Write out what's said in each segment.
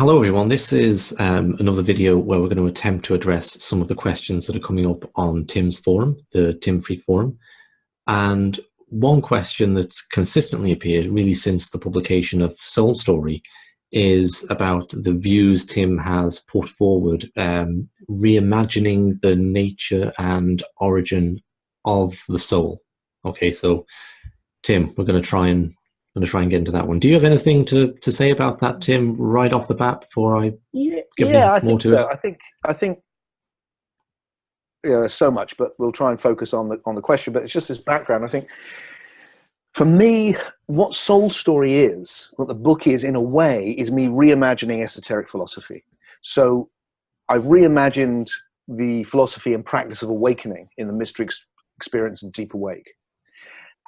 Hello everyone, this is another video where we're going to attempt to address some of the questions that are coming up on Tim's forum, the Tim Freke forum. And one question that's consistently appeared really since the publication of Soul Story is about the views Tim has put forward, reimagining the nature and origin of the soul. Okay, so Tim, we're going to try and get into that one. Do you have anything to say about that, Tim, right off the bat before I give I more think to so. it? I think there's so much, but we'll try and focus on the question. But it's just this background. I think for me, what Soul Story is, what the book is in a way, is me reimagining esoteric philosophy. So I've reimagined the philosophy and practice of awakening in the mystery experience and deep awake,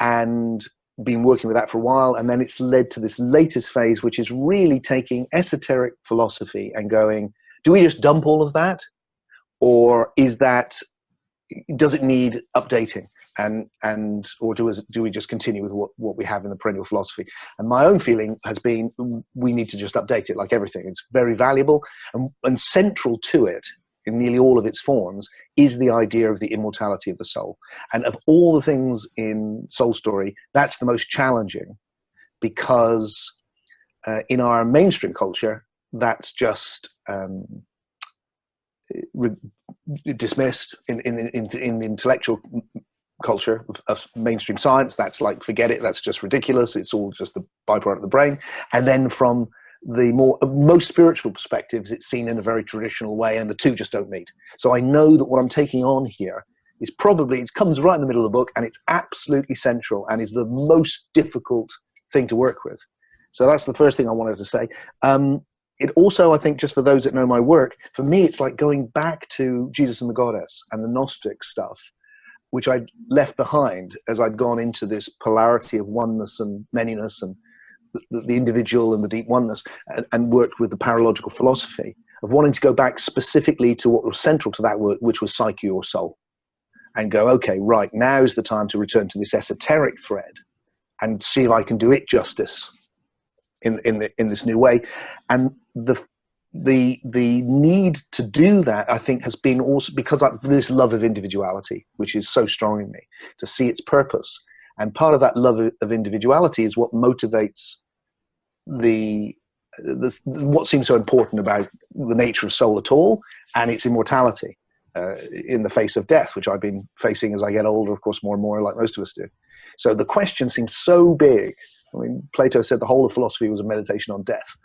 and been working with that for a while, and then it's led to this latest phase, which is really taking esoteric philosophy and going, do we just dump all of that, or does it need updating, or do we just continue with what we have in the perennial philosophy? And my own feeling has been we need to just update it, like everything. It's very valuable, and central to it in nearly all of its forms is the idea of the immortality of the soul. And of all the things in Soul Story, that's the most challenging, because in our mainstream culture, that's just dismissed. In the intellectual culture of mainstream science, that's like, forget it, that's just ridiculous, it's all just the byproduct of the brain. And then from the most spiritual perspectives, it's seen in a very traditional way, and the two just don't meet. So I know that what I'm taking on here is it comes right in the middle of the book, and it's absolutely central and is the most difficult thing to work with. So that's the first thing I wanted to say. It also, I think, just for those that know my work, for me, it's like going back to Jesus and the Goddess and the Gnostic stuff, which I'd left behind as I'd gone into this polarity of oneness and manyness and the individual and the deep oneness, and worked with the paralogical philosophy of wanting to go back specifically to what was central to that work, which was psyche or soul, and go, okay, right, now's the time to return to this esoteric thread and see if I can do it justice in this new way. And the need to do that, I think, has been also because of this love of individuality, which is so strong in me, to see its purpose. And part of that love of individuality is what motivates what seems so important about the nature of soul at all, and its immortality in the face of death, which I've been facing as I get older, of course, more and more, like most of us do. So the question seems so big. I mean, Plato said the whole of philosophy was a meditation on death.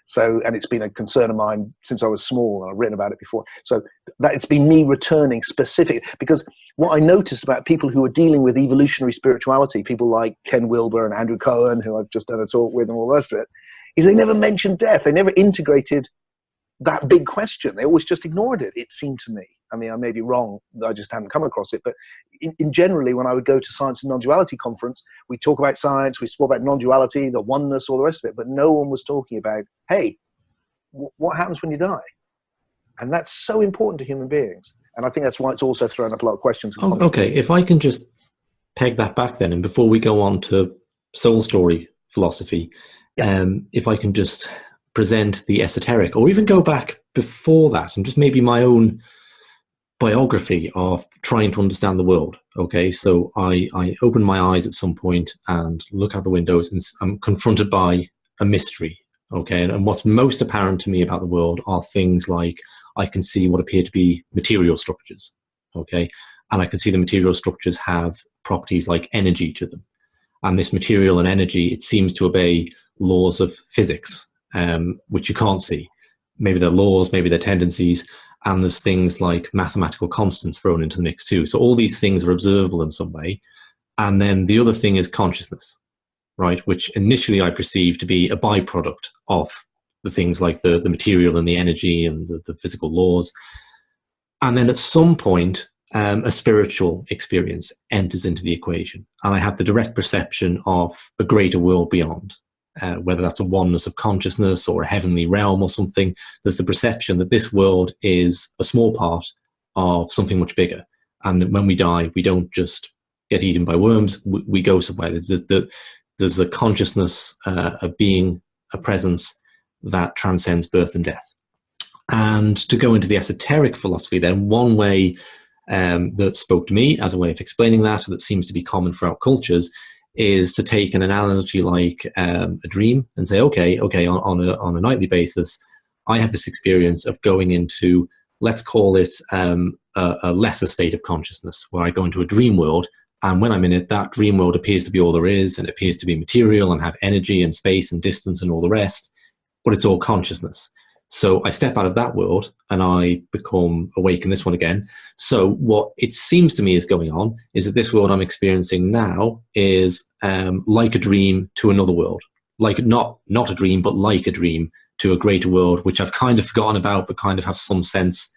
So, and it's been a concern of mine since I was small, and I've written about it before. So that it's been me returning specific, because what I noticed about people who are dealing with evolutionary spirituality, people like Ken Wilber and Andrew Cohen, who I've just done a talk with and all the rest of it, is they never mentioned death. They never integrated that big question. They always just ignored it, it seemed to me. I mean, I may be wrong, I just haven't come across it. But in generally, when I would go to Science and Non-Duality conference, we talk about science, we spoke about non-duality, the oneness, all the rest of it, but no one was talking about, hey, what happens when you die? And that's so important to human beings. And I think that's why it's also thrown up a lot of questions. Okay, if I can just peg that back then, and before we go on to Soul Story philosophy, if I can just present the esoteric, or even go back before that, and just maybe my own biography of trying to understand the world. Okay, so I open my eyes at some point and look out the windows, and I'm confronted by a mystery. Okay, and what's most apparent to me about the world are things like I can see what appear to be material structures. Okay, and I can see the material structures have properties like energy to them, and this material and energy, it seems to obey laws of physics, which you can't see. Maybe they're laws, maybe they're tendencies, and there's things like mathematical constants thrown into the mix too. So all these things are observable in some way. And then the other thing is consciousness, right? Which initially I perceived to be a byproduct of the things like the material and the energy and the physical laws. And then at some point, a spiritual experience enters into the equation. And I have the direct perception of a greater world beyond. Whether that's a oneness of consciousness or a heavenly realm or something, there's the perception that this world is a small part of something much bigger. And when we die, we don't just get eaten by worms, we go somewhere. There's a consciousness, a being, a presence that transcends birth and death. And to go into the esoteric philosophy, then, one way that spoke to me as a way of explaining that seems to be common throughout cultures, is to take an analogy like a dream and say, okay, on a nightly basis, I have this experience of going into, let's call it a lesser state of consciousness, where I go into a dream world, and when I'm in it, that dream world appears to be all there is, and it appears to be material and have energy and space and distance and all the rest, but it's all consciousness. So I step out of that world and I become awake in this one again. So what it seems to me is going on is that this world I'm experiencing now is like a dream to another world. Like not a dream, but like a dream to a greater world, which I've kind of forgotten about, but kind of have some sense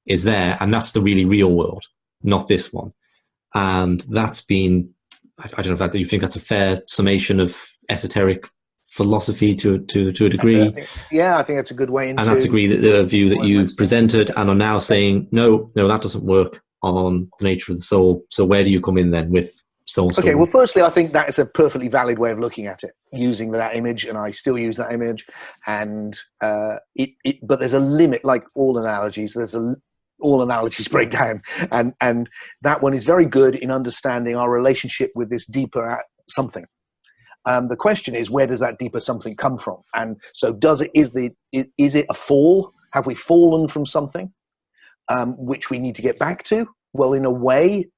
is there. And that's the really real world, not this one. And that's been, I don't know if do you think that's a fair summation of esoteric philosophy to a degree? I think that's a good way into. And that's the view that you've presented, and are now saying, no, that doesn't work on the nature of the soul. So where do you come in then with soul story? Okay, well, firstly, I think that is a perfectly valid way of looking at it, using that image, and I still use that image. And but there's a limit, like all analogies. All analogies break down, and that one is very good in understanding our relationship with this deeper something. The question is, where does that deeper something come from? And so is it a fall? Have we fallen from something, which we need to get back to? Well, in a way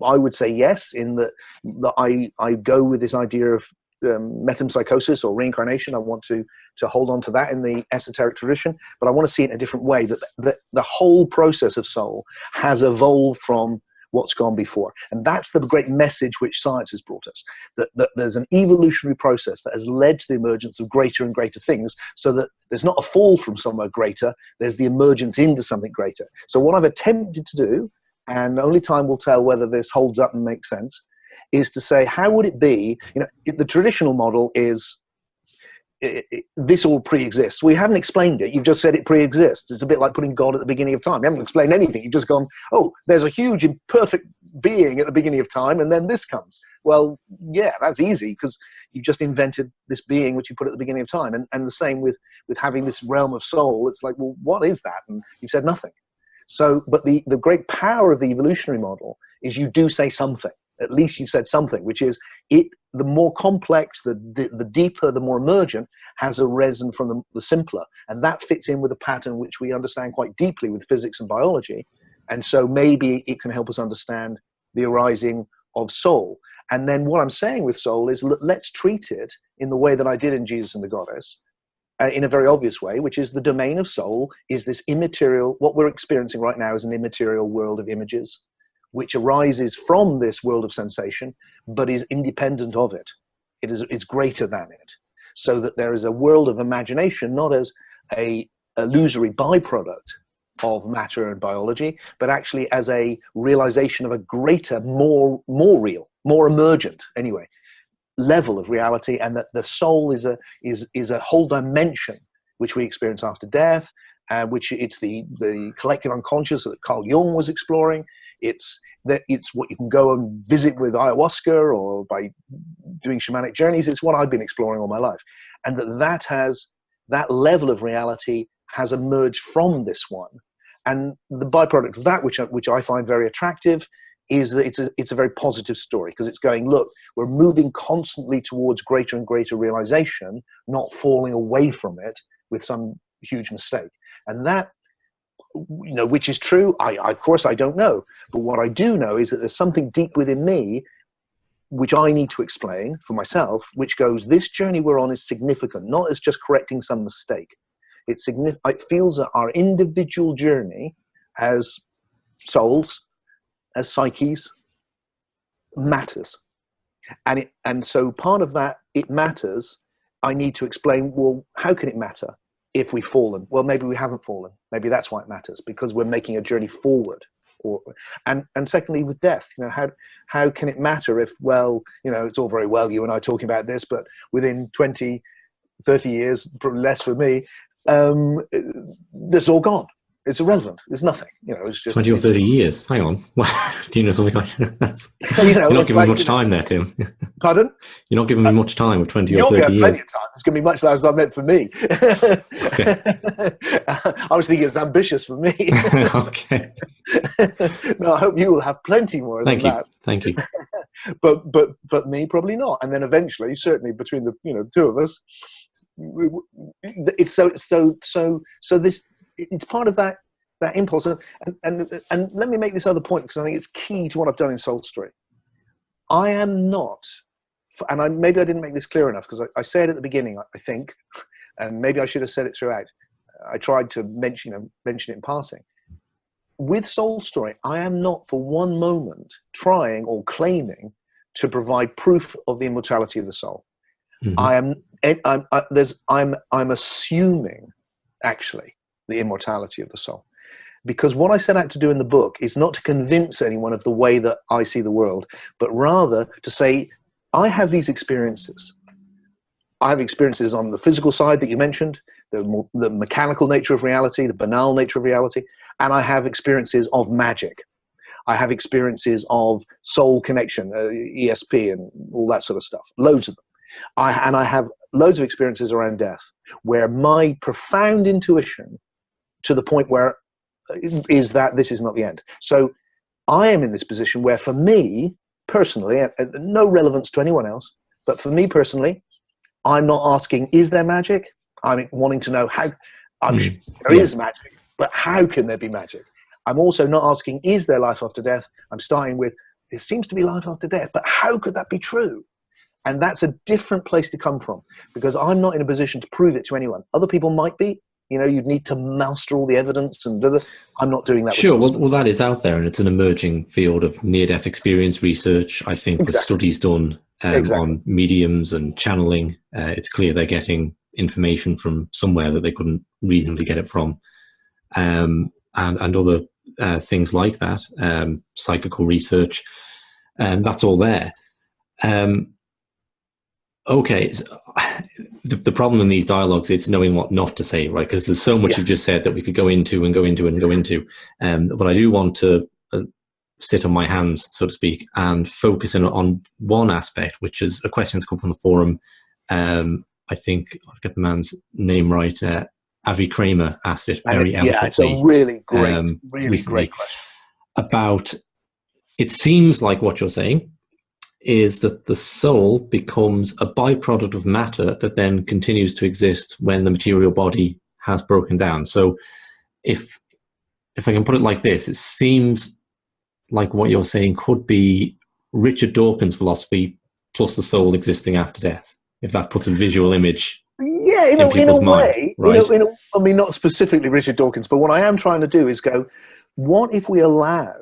I would say yes, in that I go with this idea of metempsychosis or reincarnation. I want to hold on to that in the esoteric tradition, but I want to see it in a different way, that the whole process of soul has evolved from what's gone before. And that's the great message which science has brought us, that there's an evolutionary process that has led to the emergence of greater and greater things, so that there's not a fall from somewhere greater, there's the emergence into something greater. So what I've attempted to do, and only time will tell whether this holds up and makes sense, is to say, how would it be, the traditional model is, this all pre-exists. We haven't explained it. You've just said it pre-exists. It's a bit like putting God at the beginning of time. You haven't explained anything. You've just gone, oh, there's a huge imperfect being at the beginning of time, and then this comes. Well, yeah, that's easy, because you just invented this being which you put at the beginning of time. And the same with having this realm of soul. It's like, well, what is that? And you said nothing. So, but the great power of the evolutionary model is you do say something. At least you've said something, which is the more complex, the deeper, the more emergent, has arisen from the simpler. And that fits in with a pattern which we understand quite deeply with physics and biology. And so maybe it can help us understand the arising of soul. And then what I'm saying with soul is, let's treat it in the way that I did in Jesus and the Goddess, in a very obvious way, which is the domain of soul is this immaterial, what we're experiencing right now is an immaterial world of images, which arises from this world of sensation, but is independent of it. It's greater than it. So that there is a world of imagination, not as a illusory byproduct of matter and biology, but actually as a realization of a greater, more real, more emergent, anyway, level of reality, and that the soul is a whole dimension which we experience after death, which it's the collective unconscious that Carl Jung was exploring. It's what you can go and visit with ayahuasca or by doing shamanic journeys. It's what I've been exploring all my life. And that level of reality has emerged from this one. And the byproduct of that, which I find very attractive, is that it's a very positive story, because it's going, look, we're moving constantly towards greater and greater realization, not falling away from it with some huge mistake. And that, which is true, of course I don't know. But what I do know is that there's something deep within me which I need to explain for myself, which goes, this journey we're on is significant, not as just correcting some mistake. It feels that our individual journey as souls, as psyches, matters. And so part of that, it matters, I need to explain, well, how can it matter if we've fallen? Well, maybe we haven't fallen. Maybe that's why it matters, because we're making a journey forward. And secondly, with death, how can it matter if, well, it's all very well you and I talking about this, but within 20, 30 years, probably less for me, this all gone. It's irrelevant. It's nothing. It's just 20 or 30 years. Hang on. Do you know something like that? You're not giving me much time there, Tim. Pardon? You're not giving me much time with 20 or 30 You'll get years. plenty of time. It's going to be much less than I meant for me. Okay. I was thinking it's ambitious for me. Okay. No, I hope you will have plenty more than that. Thank you. But me, probably not. And then eventually, certainly between the two of us, it's this. It's part of that impulse. And let me make this other point, because I think it's key to what I've done in Soul Story. I am not, and maybe I didn't make this clear enough, because I said at the beginning, I think, and maybe I should have said it throughout. I tried to mention it in passing. With Soul Story, I am not for one moment trying or claiming to provide proof of the immortality of the soul. Mm-hmm. I'm assuming, actually, the immortality of the soul. Because what I set out to do in the book is not to convince anyone of the way that I see the world, but rather to say, I have these experiences. I have experiences on the physical side that you mentioned, the mechanical nature of reality, the banal nature of reality, and I have experiences of magic. I have experiences of soul connection, ESP, and all that sort of stuff, loads of them. I have loads of experiences around death, where my profound intuition, to the point where is that this is not the end. So I am in this position where, for me personally, no relevance to anyone else, but for me personally, I'm not asking, is there magic? I'm wanting to know how. I'm sure there is magic, but how can there be magic? I'm also not asking, is there life after death? I'm starting with, there seems to be life after death, but how could that be true? And that's a different place to come from, because I'm not in a position to prove it to anyone. Other people might be. You'd need to master all the evidence, and I'm not doing that. Sure. Well, that is out there, and it's an emerging field of near-death experience research. I think with studies done on mediums and channeling, it's clear they're getting information from somewhere that they couldn't reasonably get it from, and other things like that, psychical research, and that's all there. Okay, so the problem in these dialogues is knowing what not to say, right? Because there's so much you've just said that we could go into. But I do want to sit on my hands, so to speak, and focus in on one aspect, which is a question that's come from the forum. I think I'll get the man's name right. Avi Kramer asked it very eloquently. Yeah, it's a really great, great question. About, it seems like what you're saying is that the soul becomes a byproduct of matter that then continues to exist when the material body has broken down. So if I can put it like this, it seems like what you're saying could be Richard Dawkins' philosophy plus the soul existing after death, if that puts a visual image in people's mind. Right? I mean, not specifically Richard Dawkins, but what I am trying to do is go, what if we allow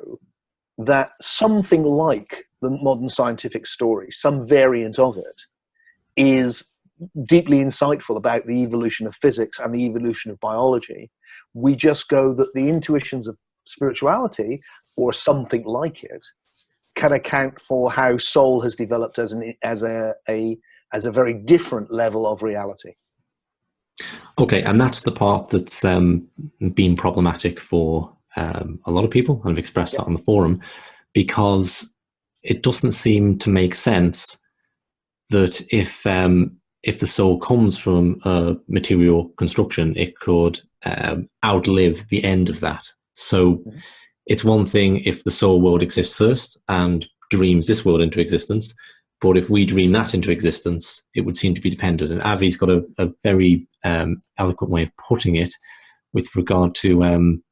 that something like the modern scientific story, some variant of it, is deeply insightful about the evolution of physics and the evolution of biology? We just go that the intuitions of spirituality, or something like it, can account for how soul has developed as a very different level of reality. Okay, and that's the part that's been problematic for a lot of people, and I've expressed that on the forum, because it doesn't seem to make sense that if the soul comes from a material construction, it could outlive the end of that. So it's one thing if the soul world exists first and dreams this world into existence, but if we dream that into existence, it would seem to be dependent. And Avi's got a very eloquent way of putting it with regard to,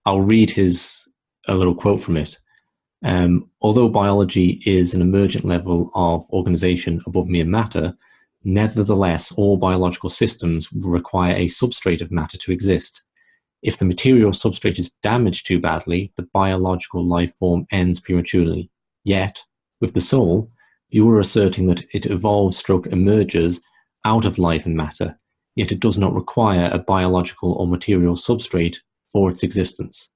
I'll read a little quote from it. Although biology is an emergent level of organization above mere matter, nevertheless, all biological systems will require a substrate of matter to exist. If the material substrate is damaged too badly, the biological life form ends prematurely. Yet, with the soul, you are asserting that it evolves / emerges out of life and matter, yet it does not require a biological or material substrate for its existence.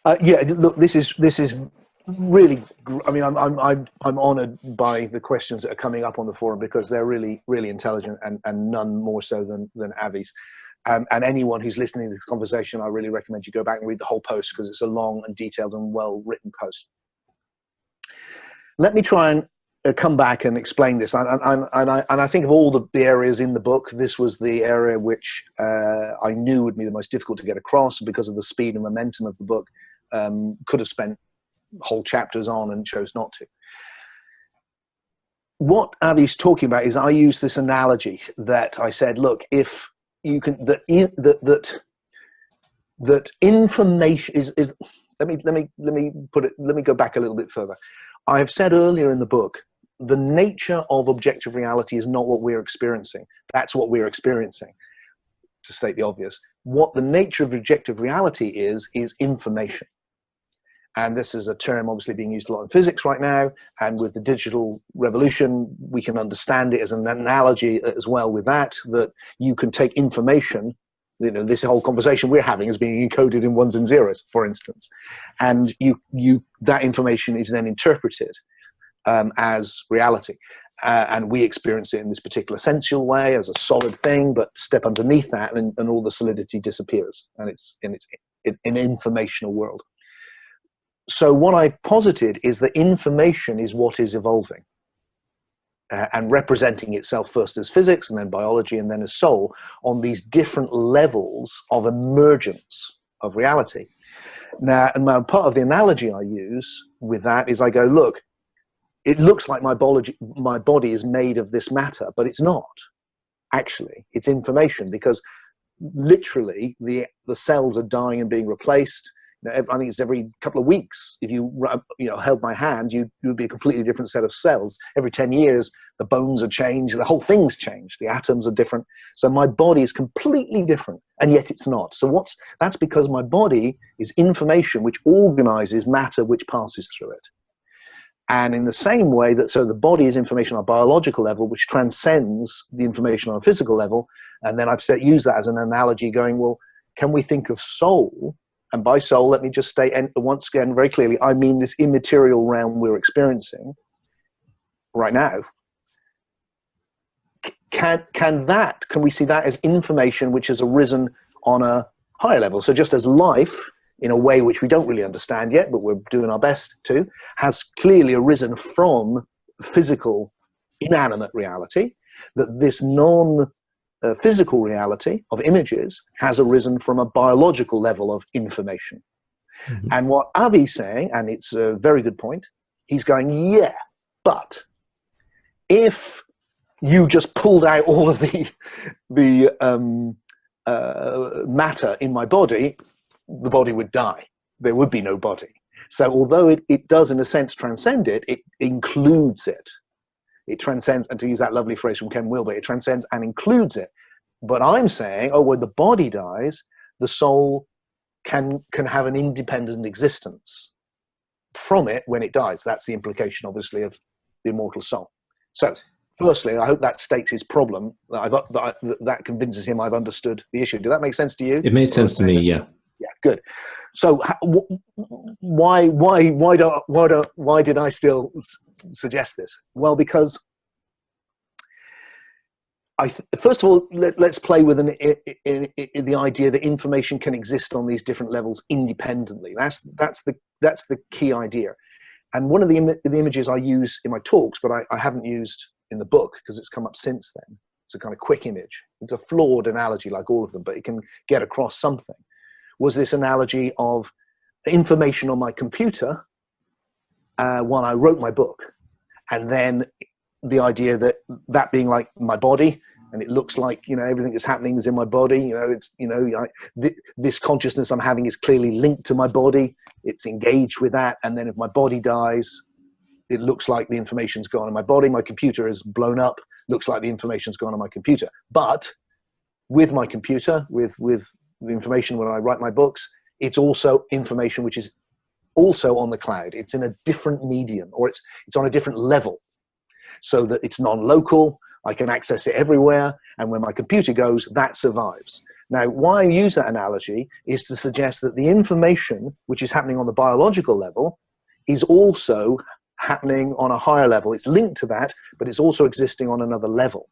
Look, this is really. I mean, I'm honoured by the questions that are coming up on the forum, because they're really, really intelligent, and none more so than Avi's. And anyone who's listening to this conversation, I really recommend you go back and read the whole post, because it's a long and detailed and well-written post. Let me try and come back and explain this. And I think of all the areas in the book, this was the area which I knew would be the most difficult to get across, because of the speed and momentum of the book. Could have spent whole chapters on and chose not to. What Avi's talking about is, I use this analogy that I said, look, if you can, that information is let me put it, let me go back a little bit further. I have said earlier in the book, the nature of objective reality is not what we're experiencing. That's what we're experiencing, to state the obvious. What the nature of objective reality is information. And this is a term obviously being used a lot in physics right now. And with the digital revolution, we can understand it as an analogy as well with that you can take information, this whole conversation we're having is being encoded in ones and zeros, for instance. And that information is then interpreted as reality. And we experience it in this particular sensual way as a solid thing, but step underneath that and all the solidity disappears. And it's an informational world. So what I posited is that information is what is evolving and representing itself first as physics and then biology and then as soul on these different levels of emergence of reality. Now, and part of the analogy I use with that is I go, look, it looks like my body is made of this matter, but it's not. Actually, it's information, because literally the cells are dying and being replaced. I think it's every couple of weeks. If you held my hand, you would be a completely different set of cells. Every 10 years, the bones are changed, the whole thing's changed, the atoms are different. So my body is completely different, and yet it's not. So that's because my body is information which organizes matter which passes through it. And in the same way so the body is information on a biological level, which transcends the information on a physical level. And then I've used that as an analogy going, well, can we think of soul? And by soul, let me just state once again very clearly, I mean this immaterial realm we're experiencing right now. Can we see that as information which has arisen on a higher level? So just as life, in a way which we don't really understand yet, but we're doing our best to, has clearly arisen from physical, inanimate reality, that this physical reality of images has arisen from a biological level of information. Mm-hmm. And what Avi's saying, and it's a very good point, he's going, yeah, but if you just pulled out all of the matter in my body, the body would die. There would be no body. So although it does in a sense transcend it, it includes it. It transcends, and to use that lovely phrase from Ken Wilber, it transcends and includes it. But I'm saying, when the body dies, the soul can have an independent existence from it when it dies. That's the implication, obviously, of the immortal soul. So, firstly, I hope that states his problem, that convinces him I've understood the issue. Did that make sense to you? It made sense to me, yeah. Yeah, good. So, why did I still suggest this? Well, because first of all, let's play with the idea that information can exist on these different levels independently. That's the key idea. And one of the images I use in my talks, but I haven't used in the book because it's come up since then. It's a kind of quick image. It's a flawed analogy like all of them, but it can get across something. Was this analogy of information on my computer while I wrote my book, and then the idea that being like my body, and it looks like everything that's happening is in my body. This consciousness I'm having is clearly linked to my body. It's engaged with that, and then if my body dies, it looks like the information's gone in my body. My computer is blown up. Looks like the information's gone on my computer. But with my computer, with the information when I write my books, it's also information which is also on the cloud. It's in a different medium, or it's on a different level, so that it's non-local. I can access it everywhere, and when my computer goes, that survives. Now, why I use that analogy is to suggest that the information which is happening on the biological level is also happening on a higher level. It's linked to that, but it's also existing on another level.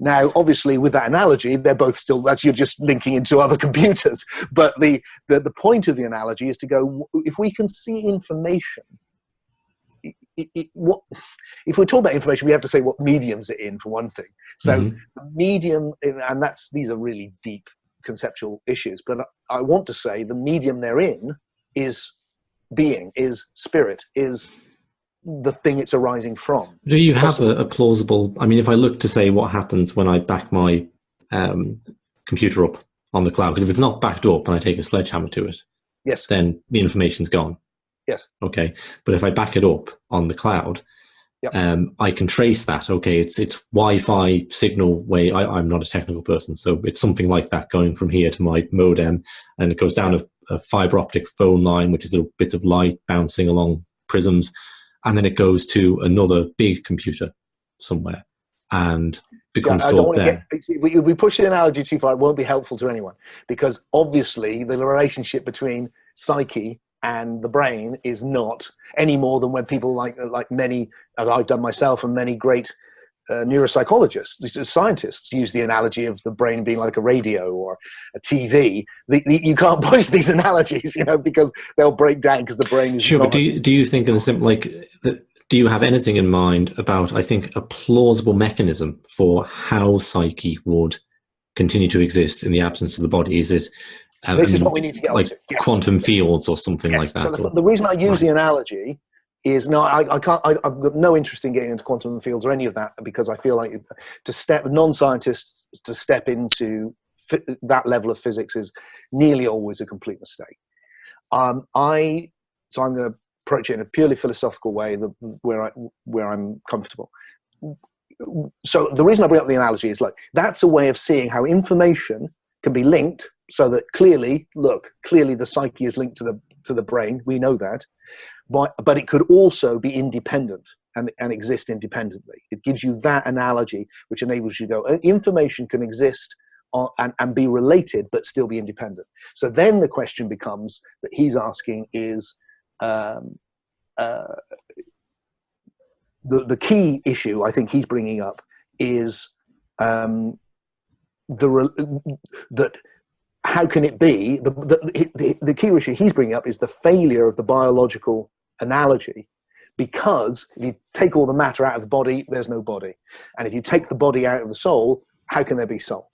Now, obviously, with that analogy, they're both still, you're just linking into other computers. But the point of the analogy is to go, if we can see information, if we talk about information, we have to say what medium's it in, for one thing. So the medium, and these are really deep conceptual issues, but I want to say the medium they're in is being, is spirit, is the thing it's arising from. Do you have a plausible, I mean, if I look to say what happens when I back my computer up on the cloud, because if it's not backed up and I take a sledgehammer to it, yes, then the information's gone. Yes. Okay. But if I back it up on the cloud, I can trace that. Okay, it's Wi-Fi signal way. I'm not a technical person, so it's something like that going from here to my modem, and it goes down a fiber optic phone line, which is little bits of light bouncing along prisms, and then it goes to another big computer somewhere and becomes stored there. We push the analogy too far, it won't be helpful to anyone, because obviously the relationship between psyche and the brain is not any more than when people like many, as I've done myself, and many great neuropsychologists, scientists use the analogy of the brain being like a radio or a TV. You can't push these analogies, because they'll break down, because the brain is sure. But do you think in the simple do you have anything in mind about, I think, a plausible mechanism for how psyche would continue to exist in the absence of the body? Is it this is what we need to get like onto. Yes. Quantum fields or something like that? So the reason I use the analogy is I can't. I've got no interest in getting into quantum fields or any of that, because I feel like non-scientists to step into that level of physics is nearly always a complete mistake. So I'm going to approach it in a purely philosophical way, where I'm comfortable. So the reason I bring up the analogy is that's a way of seeing how information can be linked, so that clearly the psyche is linked to the brain. We know that. But it could also be independent and exist independently. It gives you that analogy, which enables you to go, information can exist and be related, but still be independent. So then the question becomes that he's asking is, the key issue I think he's bringing up is that how can it be, the key issue he's bringing up is the failure of the biological analogy, because if you take all the matter out of the body, there's no body. And if you take the body out of the soul, how can there be soul?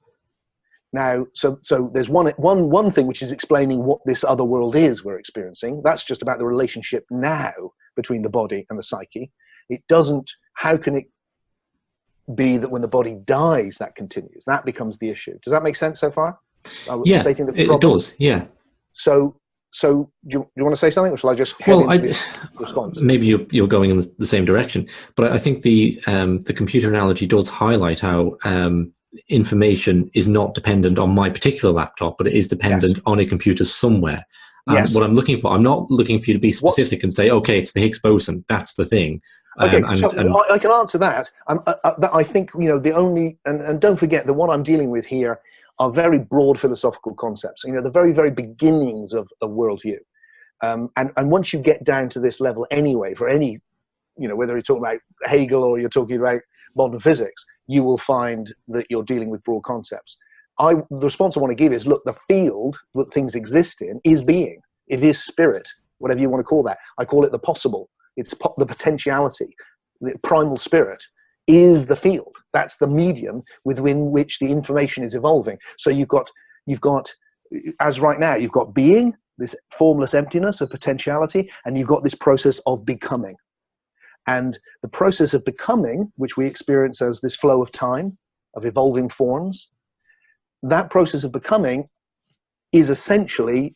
Now, so there's one thing which is explaining what this other world is we're experiencing. That's just about the relationship now between the body and the psyche. It doesn't, how can it be that when the body dies, that continues? That becomes the issue. Does that make sense so far? Yeah, it does, yeah. So do you want to say something, or shall I just head into the response? Maybe you're going in the same direction, but I think the computer analogy does highlight how information is not dependent on my particular laptop, but it is dependent on a computer somewhere. What I'm looking for, I'm not looking for you to be specific and say, okay, it's the Higgs boson, that's the thing. Okay, I can answer that. I think, the only, and don't forget that what I'm dealing with here are very broad philosophical concepts, the very, very beginnings of a worldview. And once you get down to this level anyway, for any, whether you're talking about Hegel or you're talking about modern physics, you will find that you're dealing with broad concepts. The response I want to give is, look, the field that things exist in is being. It is spirit, whatever you want to call that. I call it the possible. It's the potentiality. The primal spirit is the field. That's the medium within which the information is evolving. So you've got, as right now, you've got being, this formless emptiness of potentiality, and you've got this process of becoming. And the process of becoming, which we experience as this flow of time, of evolving forms, that process of becoming is essentially,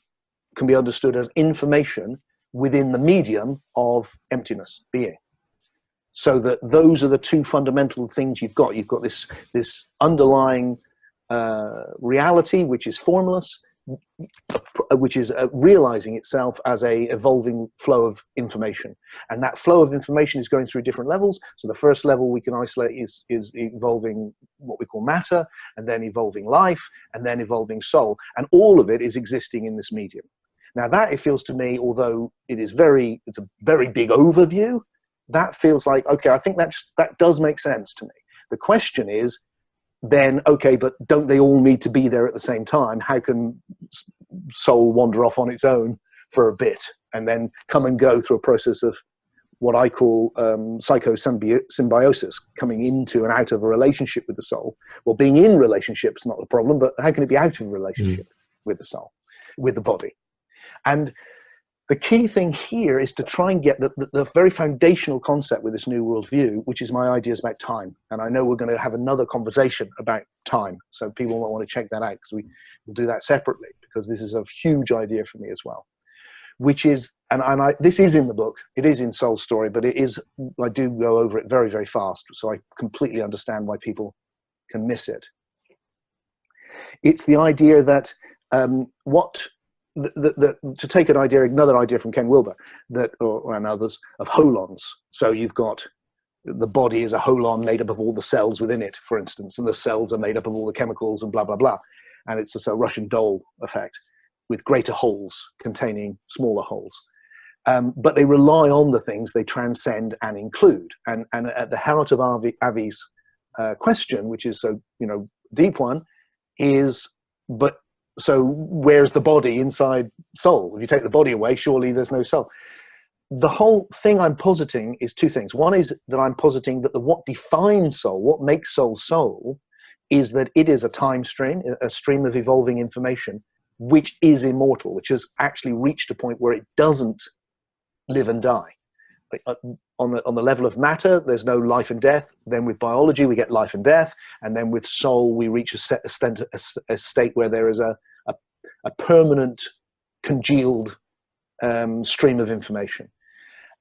can be understood as information within the medium of emptiness, being. So that those are the two fundamental things you've got. You've got this underlying reality, which is formless, which is realizing itself as a evolving flow of information. And that flow of information is going through different levels. So the first level we can isolate is evolving what we call matter, and then evolving life, and then evolving soul. And all of it is existing in this medium. Now that, it feels to me, although it's a very big overview, that feels like, okay, I think that does make sense to me. The question is, then okay, but don't they all need to be there at the same time? How can soul wander off on its own for a bit and then come and go through a process of what I call psychosymbiosis, coming into and out of a relationship with the soul? Well, being in relationship is not the problem, but how can it be out of a relationship with the soul, with the body? And the key thing here is to try and get the very foundational concept with this new world view, which is my ideas about time. And I know we're going to have another conversation about time, so people might want to check that out, because we'll do that separately, because this is a huge idea for me as well. Which is, this is in the book, it is in Soul Story, but it is, I do go over it very, very fast, so I completely understand why people can miss it. It's the idea that to take another idea from Ken Wilber, and others, of holons. So you've got the body is a holon made up of all the cells within it, for instance, and the cells are made up of all the chemicals and blah, blah, blah. And it's a Russian doll effect, with greater holes containing smaller holes. But they rely on the things they transcend and include. And at the heart of Avi's question, which is so deep one, is, so where's the body inside soul? If you take the body away, surely there's no soul. The whole thing I'm positing is two things. One is that I'm positing that what defines soul, what makes soul soul, is that it is a time stream, a stream of evolving information, which is immortal, which has actually reached a point where it doesn't live and die. On the level of matter, there's no life and death. Then with biology, we get life and death. And then with soul, we reach a state where there is a permanent, congealed stream of information.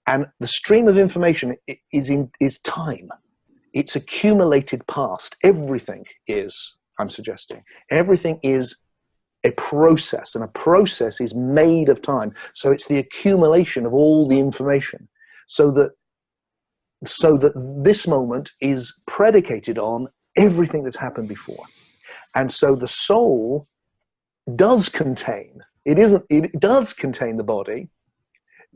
And the stream of information is time. It's accumulated past. Everything is, I'm suggesting, everything is a process, and a process is made of time. So it's the accumulation of all the information, so that this moment is predicated on everything that's happened before. And so the soul does contain, it does contain the body.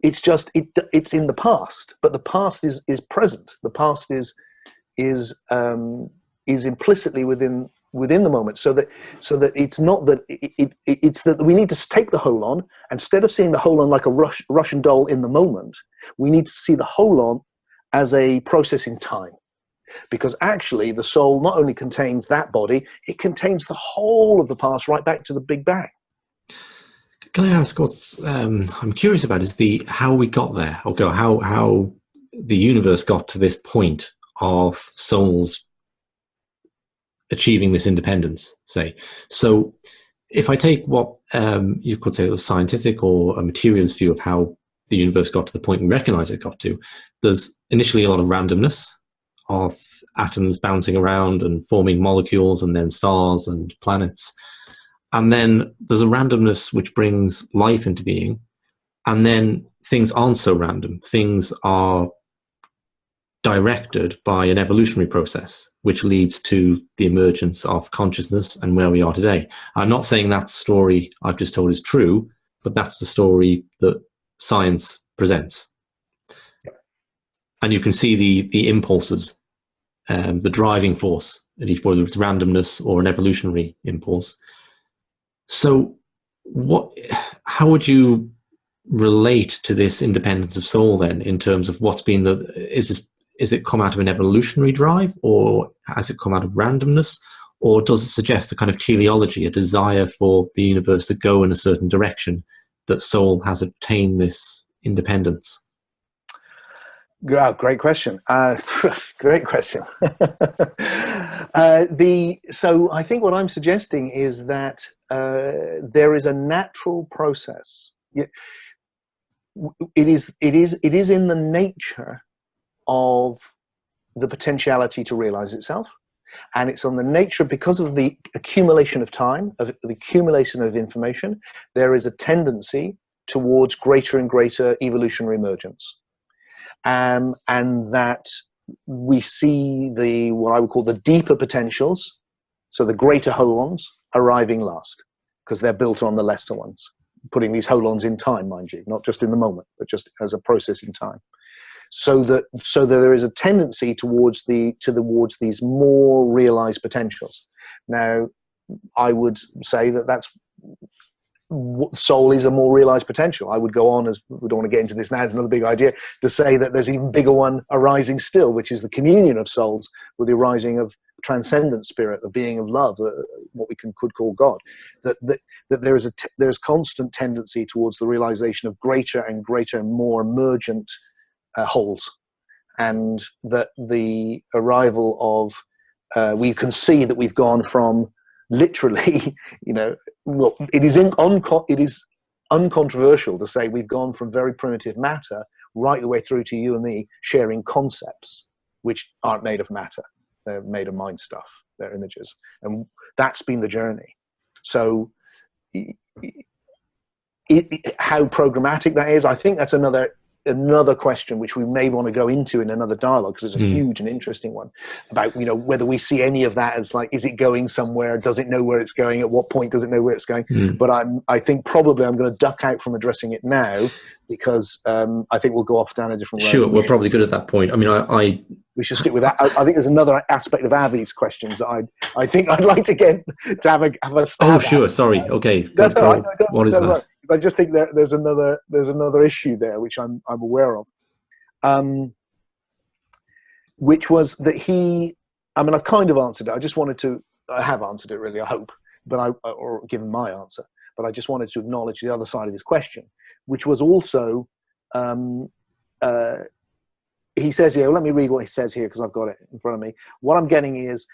It's just, it's in the past, but the past is present. The past is implicitly within the moment, so that it's not that it's that we need to take the holon, instead of seeing the holon like a Russian doll in the moment, we need to see the holon as a process in time, because actually the soul not only contains that body, it contains the whole of the past right back to the Big Bang. Can I ask what's I'm curious about is how we got there, or how the universe got to this point of souls achieving this independence, say. So if I take what you could say was scientific or a materialist view of how the universe got to the point we recognize it got to, there's initially a lot of randomness of atoms bouncing around and forming molecules and then stars and planets. And then there's a randomness which brings life into being. And then things aren't so random. Things are directed by an evolutionary process, which leads to the emergence of consciousness and where we are today. I'm not saying that story I've just told is true, but that's the story that science presents. And you can see the impulses, the driving force at each, whether it's randomness or an evolutionary impulse. So how would you relate to this independence of soul then, in terms of what's been is it come out of an evolutionary drive, or has it come out of randomness, or does it suggest a kind of teleology, a desire for the universe to go in a certain direction, that soul has obtained this independence? Oh, great question. Great question. So I think what I'm suggesting is that there is a natural process. It is in the nature of the potentiality to realize itself, and it's on the nature, because of the accumulation of time, of the accumulation of information, there is a tendency towards greater and greater evolutionary emergence. And that we see what I would call the deeper potentials, so the greater holons, arriving last, because they're built on the lesser ones, putting these holons in time, mind you, not just in the moment, but just as a process in time. so that there is a tendency towards these more realized potentials. Now, I would say that's soul is a more realized potential. I would go on, as we don't want to get into this now, it's another big idea, to say that there's an even bigger one arising still, which is the communion of souls with the arising of transcendent spirit, the being of love, what we could call God. That there's constant tendency towards the realization of greater and greater and more emergent wholes, and that the arrival of we can see that we've gone from literally, well, it is uncontroversial to say we've gone from very primitive matter right the way through to you and me sharing concepts which aren't made of matter. They're made of mind stuff. They're images. And that's been the journey. So how programmatic that is, I think that's another question which we may want to go into in another dialogue, because it's a huge and interesting one about whether we see any of that as like, is it going somewhere, does it know where it's going, at what point does it know where it's going? But I think probably I'm going to duck out from addressing it now, because I think we'll go off down a different road. Sure, we're probably good at that point. I mean, we should stick with that. I think there's another aspect of Avi's questions that I think I'd like to get to have a stab Oh, sure. at. Sorry. Okay. That's all right. What is that? Right. I just think there's another issue there which I'm aware of, which was that I've kind of answered it. I have answered it really, I hope, or given my answer, but I just wanted to acknowledge the other side of his question, which was also, he says here, let me read what he says here because I've got it in front of me. What I'm getting is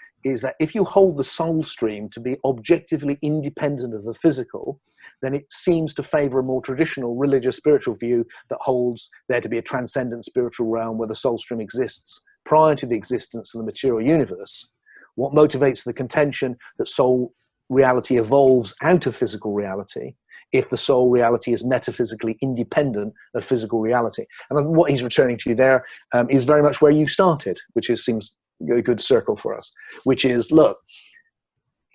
that if you hold the soul stream to be objectively independent of the physical, then it seems to favor a more traditional religious spiritual view that holds there to be a transcendent spiritual realm where the soul stream exists prior to the existence of the material universe. What motivates the contention that soul reality evolves out of physical reality if the soul reality is metaphysically independent of physical reality? And what he's returning to there is very much where you started, which seems a good circle for us, which is, look,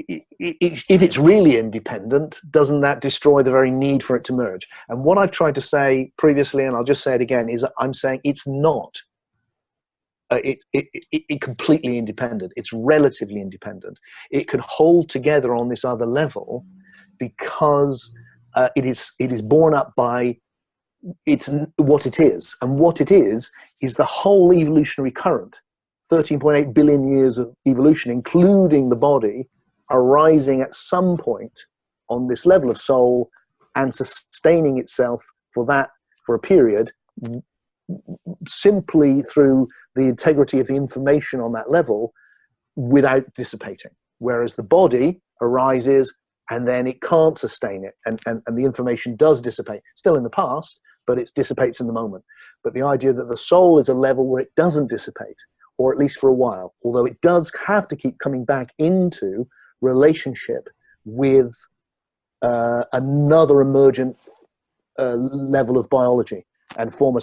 if it's really independent, doesn't that destroy the very need for it to merge? And what I've tried to say previously, and I'll just say it again, is I'm saying it's not it completely independent. It's relatively independent. It can hold together on this other level because it is borne up by what it is. And what it is the whole evolutionary current, 13.8 billion years of evolution, including the body, arising at some point on this level of soul and sustaining itself for a period simply through the integrity of the information on that level without dissipating. Whereas the body arises and then it can't sustain it, and the information does dissipate. Still in the past, but it dissipates in the moment. But the idea that the soul is a level where it doesn't dissipate, or at least for a while, although it does have to keep coming back into relationship with another emergent level of biology, and form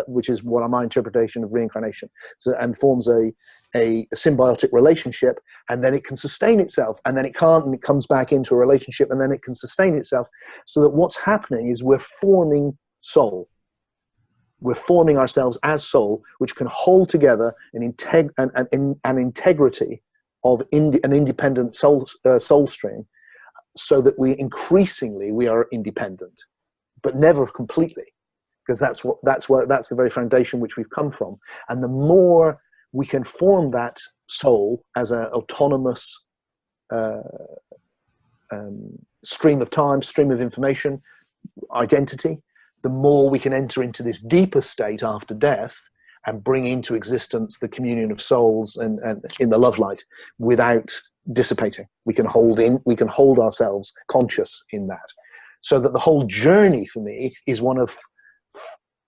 which is what my interpretation of reincarnation. And forms a symbiotic relationship, and then it can sustain itself, and then it can't, and it comes back into a relationship, and then it can sustain itself. So that what's happening is we're forming soul. We're forming ourselves as soul, which can hold together an integrity of an independent soul stream, so that we are independent, but never completely, because that's the very foundation which we've come from. And the more we can form that soul as an autonomous stream of time, stream of information, identity, the more we can enter into this deeper state after death and bring into existence the communion of souls and in the love light without dissipating. We can hold ourselves conscious in that. So that the whole journey for me is one of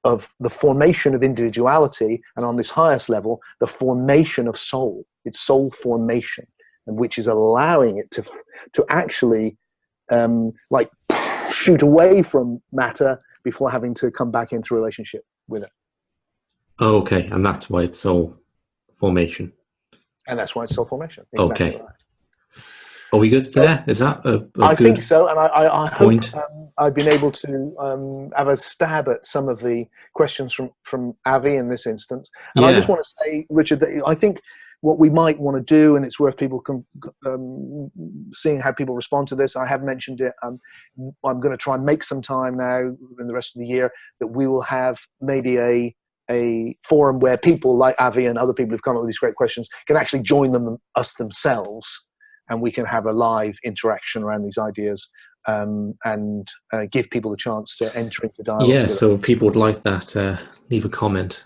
the formation of individuality, and on this highest level, the formation of soul. It's soul formation, and which is allowing it to actually shoot away from matter before having to come back into relationship with it. Okay, and that's why it's soul formation. And that's why it's soul formation. Exactly. Okay. Right. Are we good there? Is that a I good think so, and I hope point? I've been able to have a stab at some of the questions from Avi in this instance. And I just Yeah. want to say, Richard, that I think what we might want to do, and it's worth people seeing how people respond to this. I have mentioned it. I'm going to try and make some time now in the rest of the year that we will have maybe a forum where people like Avi and other people who've come up with these great questions can actually join us themselves, and we can have a live interaction around these ideas, and give people the chance to enter into dialogue. Yeah, so if people would like that, leave a comment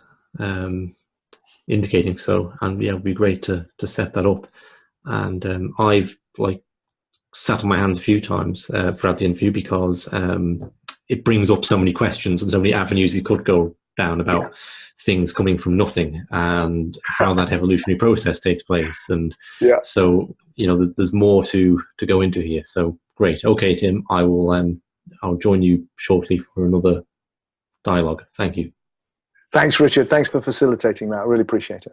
indicating so, and yeah, it'd be great to set that up. And I've sat on my hands a few times throughout the interview because it brings up so many questions and so many avenues we could go down about things coming from nothing and how that evolutionary process takes place. And so, there's more to go into here. So great. Okay, Tim, I'll join you shortly for another dialogue. Thank you. Thanks, Richard. Thanks for facilitating that. I really appreciate it.